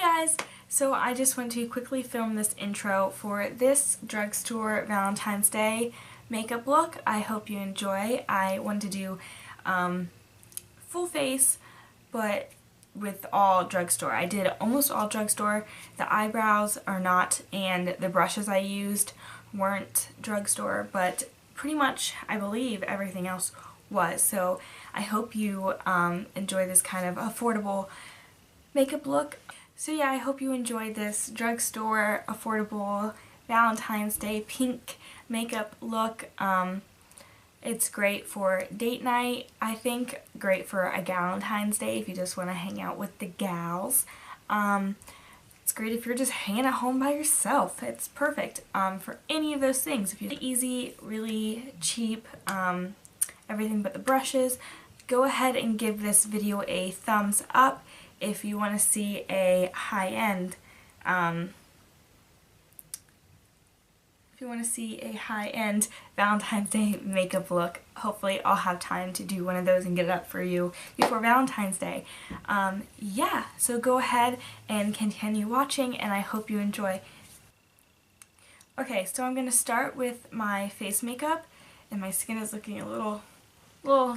Hi guys! So I just want to quickly film this intro for this Drugstore Valentine's Day makeup look. I hope you enjoy. I wanted to do full face, but with all Drugstore. I did almost all Drugstore. The eyebrows are not, and the brushes I used weren't Drugstore, but pretty much I believe everything else was. So I hope you enjoy this kind of affordable makeup look. So yeah, I hope you enjoyed this Drugstore affordable Valentine's Day pink makeup look. It's great for date night, I think. Great for a Valentine's Day if you just want to hang out with the gals. It's great if you're just hanging at home by yourself. It's perfect for any of those things. If you easy, really cheap, everything but the brushes. Go ahead and give this video a thumbs up if you want to see a high-end Valentine's Day makeup look. Hopefully I'll have time to do one of those and get it up for you before Valentine's Day. Yeah, so go ahead and continue watching, and I hope you enjoy. Okay, so I'm going to start with my face makeup, and my skin is looking a little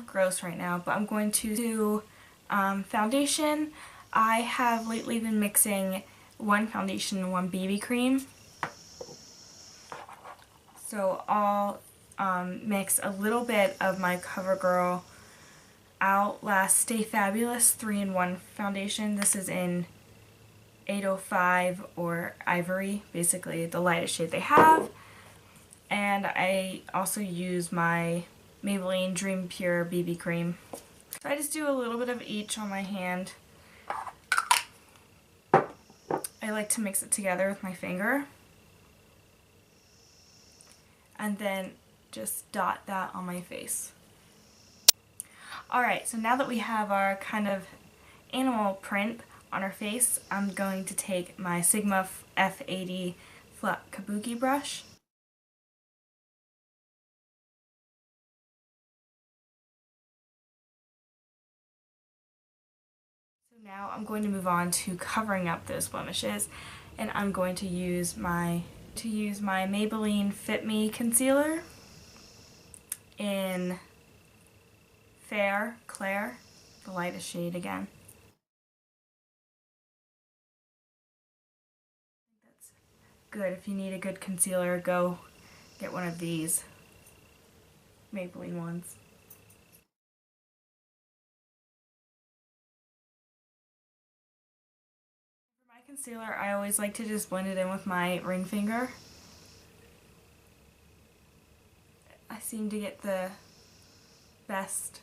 gross right now, but I'm going to do foundation. I have lately been mixing one foundation and one BB cream. So I'll mix a little bit of my CoverGirl Outlast Stay Fabulous 3-in-1 foundation. This is in 805 or Ivory, basically the lightest shade they have. And I also use my Maybelline Dream Pure BB cream. So I just do a little bit of each on my hand. I like to mix it together with my finger. And then just dot that on my face. Alright, so now that we have our kind of animal print on our face, I'm going to take my Sigma F80 flat kabuki brush. So now I'm going to move on to covering up those blemishes, and I'm going to use my Maybelline Fit Me concealer in Fair Claire, the lightest shade again. That's good. If you need a good concealer, go get one of these Maybelline ones. For my concealer, I always like to just blend it in with my ring finger. I seem to get the best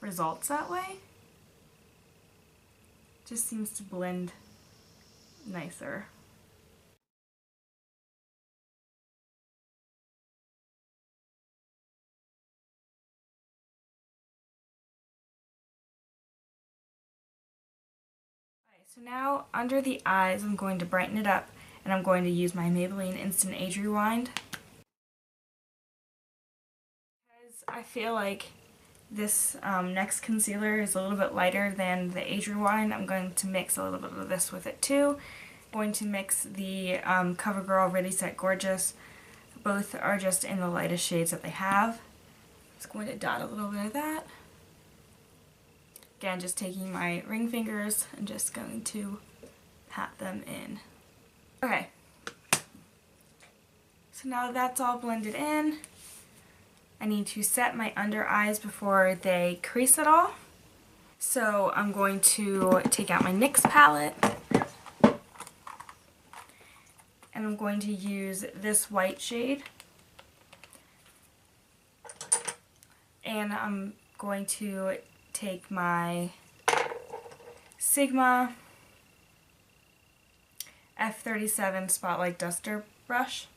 results that way. Just seems to blend nicer. Alright, so now under the eyes I'm going to brighten it up, and I'm going to use my Maybelline Instant Age Rewind. Because I feel like this next concealer is a little bit lighter than the Age Rewind, I'm going to mix a little bit of this with it too. I'm going to mix the CoverGirl Ready Set Gorgeous. Both are just in the lightest shades that they have. Just going to dot a little bit of that. Again, just taking my ring fingers and just going to pat them in. Okay. So now that's all blended in, I need to set my under eyes before they crease at all. So I'm going to take out my NYX palette, and I'm going to use this white shade, and I'm going to take my Sigma F37 Spotlight Duster brush.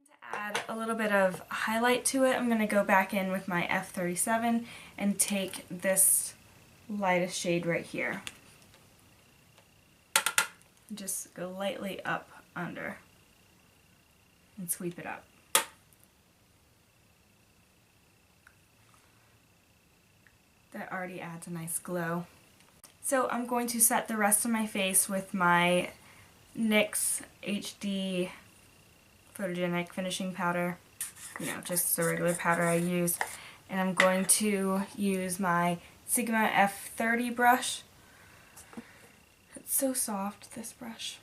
To add a little bit of highlight to it, I'm going to go back in with my F37 and take this lightest shade right here. Just go lightly up under and sweep it up. already adds a nice glow. So I'm going to set the rest of my face with my NYX HD Photogenic Finishing Powder. You know, just the regular powder I use. And I'm going to use my Sigma F30 brush. It's so soft, this brush.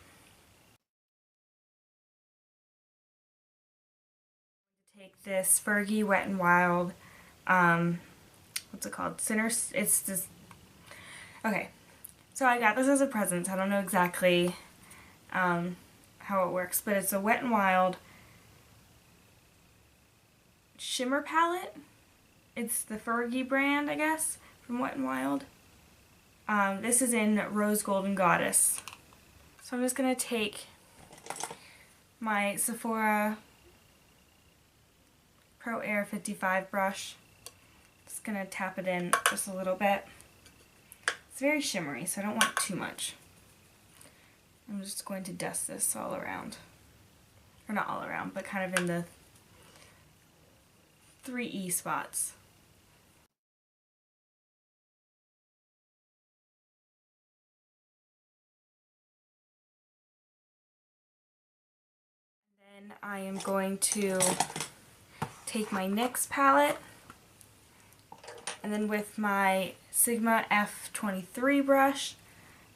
Take this Fergie Wet n Wild, what's it called? It's this, okay. So I got this as a present, so I don't know exactly how it works, but it's a Wet n Wild shimmer palette. It's the Fergie brand, I guess, from Wet n Wild. This is in Rose Golden Goddess. So I'm just going to take my Sephora Pro Air 55 brush. Just going to tap it in just a little bit. It's very shimmery, so I don't want too much. I'm just going to dust this all around. Or not all around, but kind of in the 3E spots. And then I am going to take my NYX palette, and then with my Sigma F23 brush,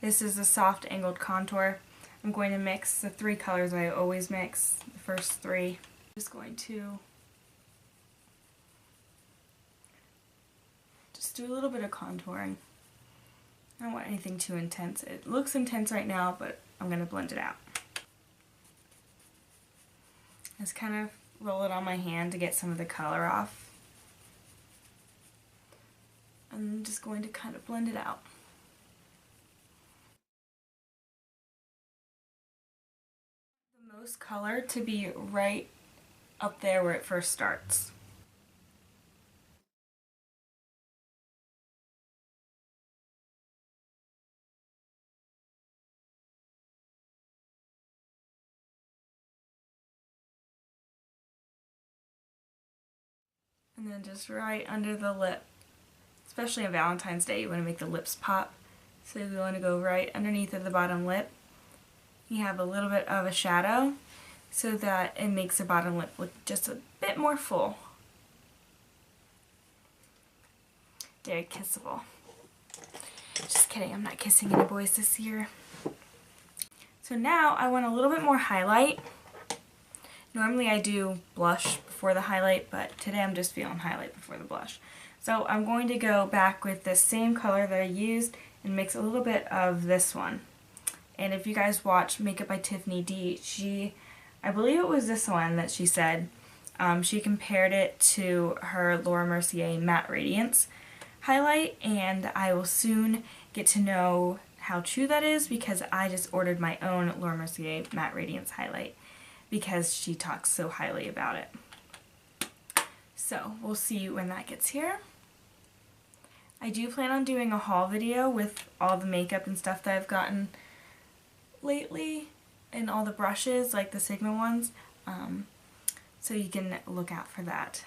this is a soft angled contour, I'm going to mix the 3 colors I always mix, the first 3. I'm just going to just do a little bit of contouring. I don't want anything too intense. It looks intense right now, but I'm going to blend it out. Just kind of roll it on my hand to get some of the color off. I'm just going to kind of blend it out. The most color to be right up there where it first starts. And then just right under the lip. Especially on Valentine's Day, you want to make the lips pop. So you want to go right underneath of the bottom lip. You have a little bit of a shadow so that it makes the bottom lip look just a bit more full. Very kissable. Just kidding, I'm not kissing any boys this year. So now I want a little bit more highlight. Normally I do blush before the highlight, but today I'm just feeling highlight before the blush. So I'm going to go back with the same color that I used and mix a little bit of this one. And if you guys watch Makeup by Tiffany D, I believe it was this one that she said, she compared it to her Laura Mercier Matte Radiance highlight, and I will soon get to know how true that is because I just ordered my own Laura Mercier Matte Radiance highlight because she talks so highly about it. So we'll see when that gets here. I do plan on doing a haul video with all the makeup and stuff that I've gotten lately and all the brushes, like the Sigma ones, so you can look out for that.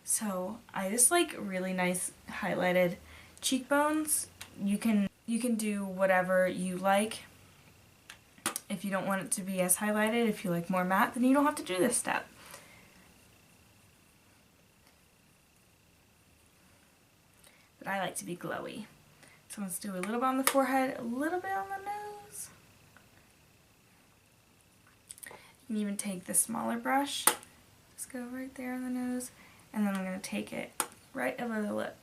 So I just like really nice highlighted cheekbones. You can do whatever you like. If you don't want it to be as highlighted, if you like more matte, then you don't have to do this step. But I like to be glowy. So let's do a little bit on the forehead, a little bit on the nose. You can even take the smaller brush, just go right there on the nose, and then I'm going to take it right over the lip.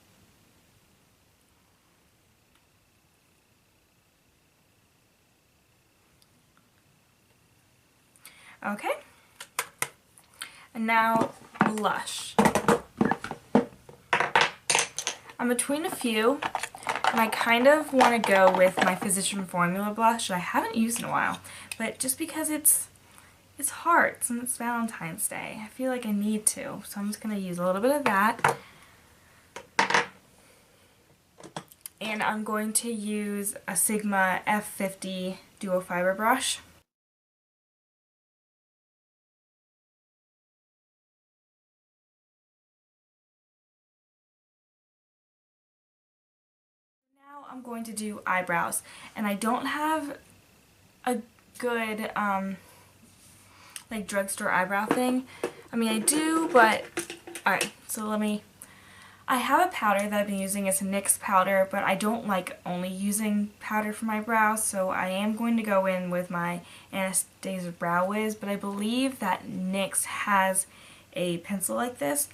Okay, and now blush. I'm between a few, and I kind of want to go with my Physician Formula blush that I haven't used in a while, but just because it's hearts and it's Valentine's Day, I feel like I need to, so I'm just going to use a little bit of that. And I'm going to use a Sigma F50 Duo Fiber brush. I'm going to do eyebrows, and I don't have a good like drugstore eyebrow thing. I mean, I do, but alright, so I have a powder that I've been using. It's a NYX powder, but I don't like only using powder for my brows, so I am going to go in with my Anastasia Brow Wiz, but I believe that NYX has a pencil like this.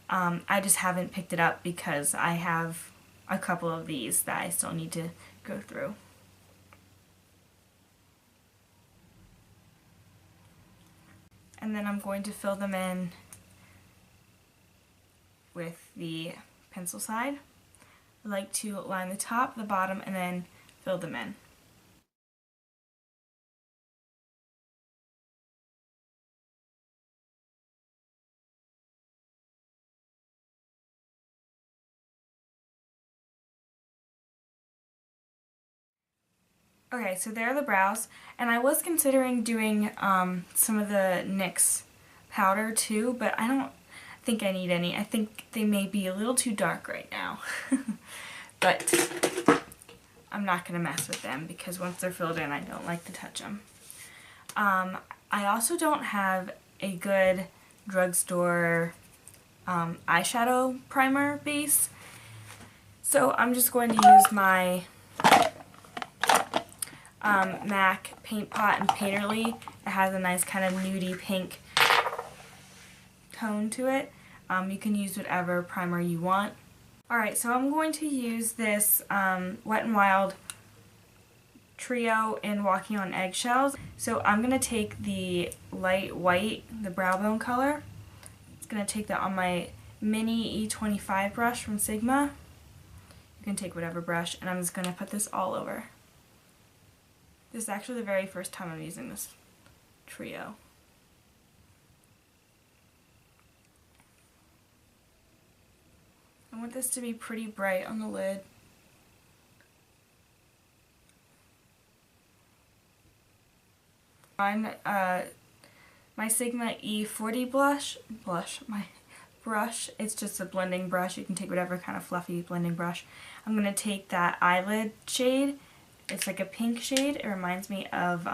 I just haven't picked it up because I have a couple of these that I still need to go through. And then I'm going to fill them in with the pencil side. I like to line the top, the bottom, and then fill them in. Okay, so there are the brows, and I was considering doing some of the NYX powder too, but I don't think I need any. I think they may be a little too dark right now. But I'm not going to mess with them because once they're filled in, I don't like to touch them. I also don't have a good drugstore eyeshadow primer base, so I'm just going to use my MAC Paint Pot and Painterly. It has a nice kind of nudie pink tone to it. You can use whatever primer you want. Alright, so I'm going to use this Wet n Wild Trio in Walking on Eggshells. So I'm going to take the light white, the brow bone color. I'm going to take that on my mini E25 brush from Sigma. You can take whatever brush, and I'm just going to put this all over. This is actually the very first time I'm using this trio. I want this to be pretty bright on the lid. On my Sigma E40 my brush, it's just a blending brush. You can take whatever kind of fluffy blending brush. I'm going to take that eyelid shade. It's like a pink shade. It reminds me of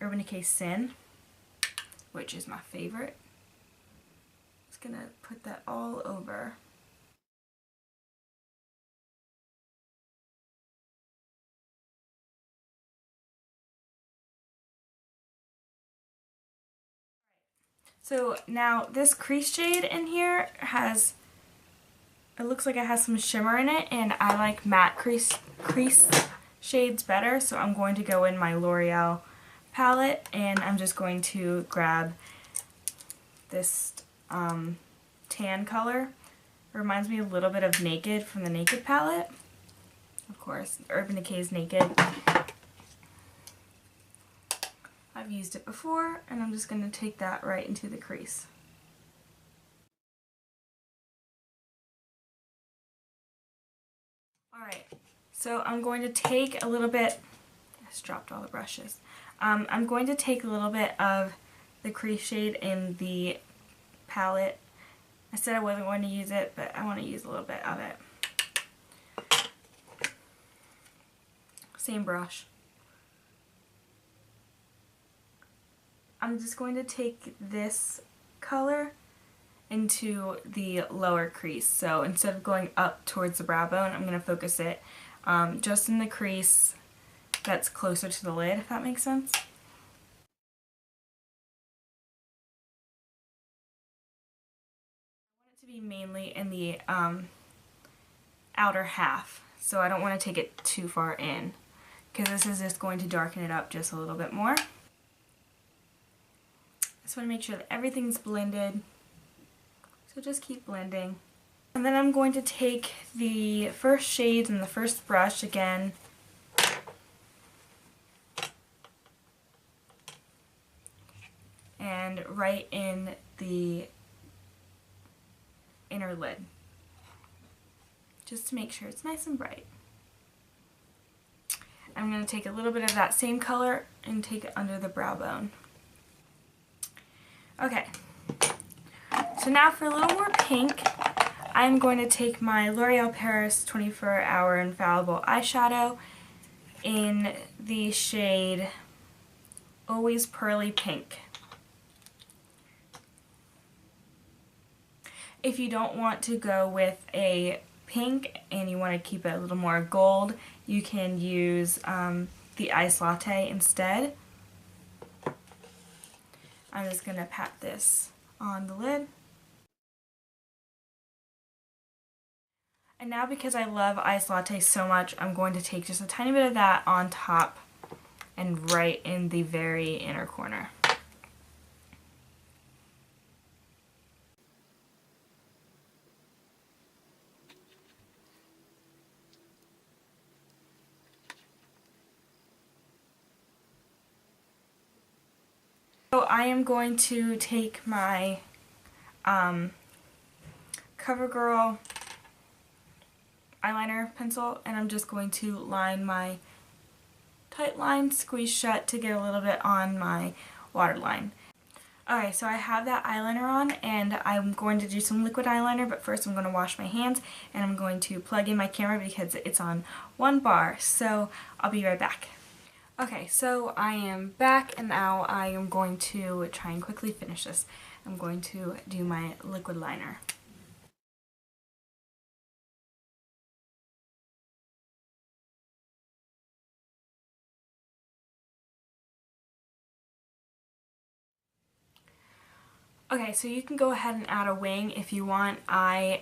Urban Decay Sin, which is my favorite. Just gonna put that all over. So now this crease shade in here has, it looks like it has some shimmer in it, and I like matte crease shades better, so I'm going to go in my L'Oreal palette, and I'm just going to grab this tan color. It reminds me a little bit of Naked from the Naked palette. Of course, Urban Decay's Naked. I've used it before, and I'm just going to take that right into the crease. Alright, so I'm going to take a little bit, I just dropped all the brushes. I'm going to take a little bit of the crease shade in the palette. I said I wasn't going to use it, but I want to use a little bit of it. Same brush. I'm just going to take this color into the lower crease. So instead of going up towards the brow bone, I'm going to focus it just in the crease that's closer to the lid, if that makes sense. I want it to be mainly in the outer half, so I don't want to take it too far in, because this is just going to darken it up just a little bit more. I just want to make sure that everything's blended, so just keep blending. And then I'm going to take the first shades in the first brush again, and right in the inner lid, just to make sure it's nice and bright. I'm going to take a little bit of that same color and take it under the brow bone. Okay, so now for a little more pink, I'm going to take my L'Oreal Paris 24-Hour Infallible Eyeshadow in the shade Always Pearly Pink. If you don't want to go with a pink and you want to keep it a little more gold, you can use the Ice Latte instead. I'm just going to pat this on the lid. And now, because I love Ice Latte so much, I'm going to take just a tiny bit of that on top and right in the very inner corner. So I am going to take my CoverGirl eyeliner pencil and I'm just going to line my tight line, squeeze shut to get a little bit on my waterline. Alright, so I have that eyeliner on and I'm going to do some liquid eyeliner, but first I'm going to wash my hands and I'm going to plug in my camera because it's on one bar, so I'll be right back. Okay, so I am back and now I am going to try and quickly finish this. I'm going to do my liquid liner. Okay, so you can go ahead and add a wing if you want. I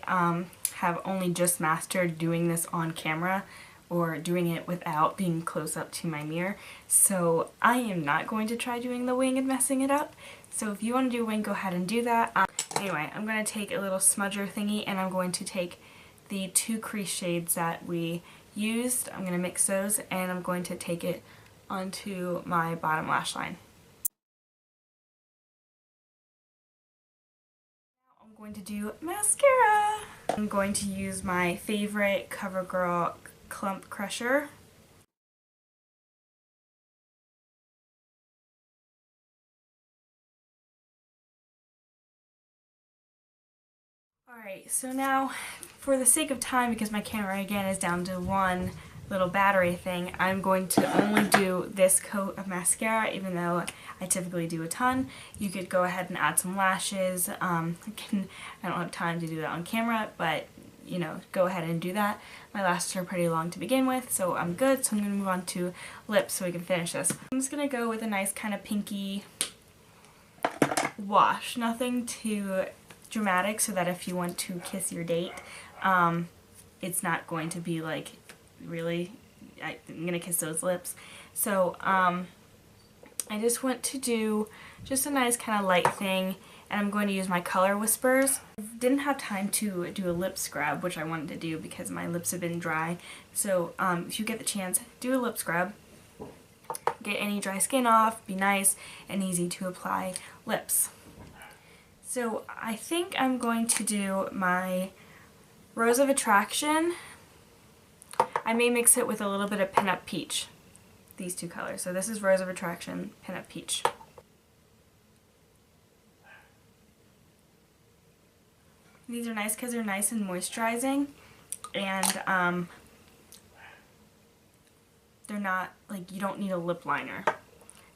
have only just mastered doing this on camera or doing it without being close up to my mirror, so I am not going to try doing the wing and messing it up. So if you want to do a wing, go ahead and do that. Anyway, I'm going to take a little smudger thingy and I'm going to take the two crease shades that we used. I'm going to mix those and I'm going to take it onto my bottom lash line. I'm going to do mascara. I'm going to use my favorite CoverGirl Clump Crusher. Alright, so now for the sake of time, because my camera again is down to one little battery thing, I'm going to only do this coat of mascara, even though I typically do a ton. You could go ahead and add some lashes. I don't have time to do that on camera, but you know, go ahead and do that. My lashes are pretty long to begin with, so I'm good. So I'm going to move on to lips so we can finish this. I'm just going to go with a nice kind of pinky wash. Nothing too dramatic so that if you want to kiss your date, it's not going to be like, really, I'm going to kiss those lips. So I just want to do just a nice kind of light thing, and I'm going to use my Color Whispers. I didn't have time to do a lip scrub, which I wanted to do because my lips have been dry. So if you get the chance, do a lip scrub. Get any dry skin off, be nice and easy to apply lips. So I think I'm going to do my Rose of Attraction. I may mix it with a little bit of Pinup Peach. These two colors. So this is Rose of Attraction, Pinup Peach. These are nice because they're nice and moisturizing, and they're not, like, you don't need a lip liner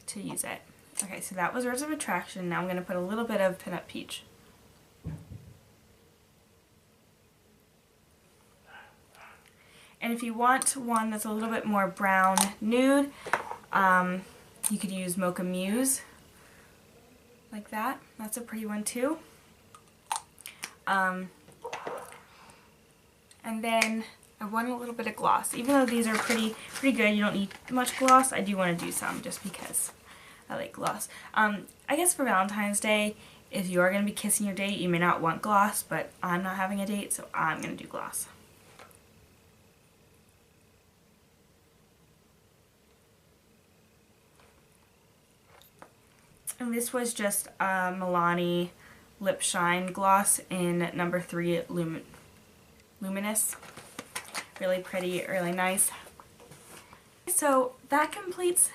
to use it. Okay, so that was Rose of Attraction. Now I'm going to put a little bit of Pinup Peach. And if you want one that's a little bit more brown nude, you could use Mocha Muse, like that. That's a pretty one too. And then I want a little bit of gloss. Even though these are pretty good, you don't need much gloss, I do want to do some just because I like gloss. I guess for Valentine's Day, if you are going to be kissing your date, you may not want gloss, but I'm not having a date, so I'm going to do gloss. And this was just a Milani Lip Shine Gloss in number 3 Luminous. Really pretty, really nice. So that completes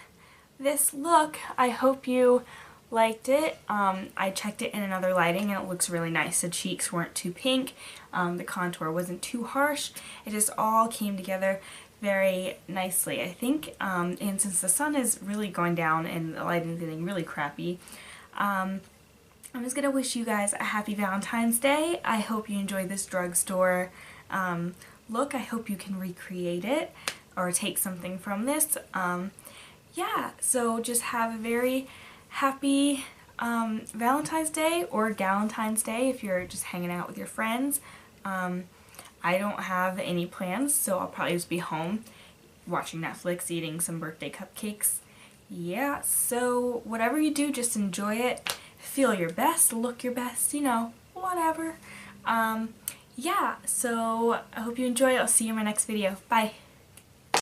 this look. I hope you liked it. I checked it in another lighting and it looks really nice. The cheeks weren't too pink, the contour wasn't too harsh. It just all came together very nicely, I think. And since the sun is really going down and the lighting is getting really crappy, I'm just going to wish you guys a happy Valentine's Day. I hope you enjoyed this drugstore look. I hope you can recreate it or take something from this. Yeah, so just have a very happy Valentine's Day or Galentine's Day if you're just hanging out with your friends. I don't have any plans, so I'll probably just be home watching Netflix, eating some birthday cupcakes. Yeah, so whatever you do, just enjoy it. Feel your best, look your best, you know, whatever. Yeah, so I hope you enjoy it. I'll see you in my next video. Bye!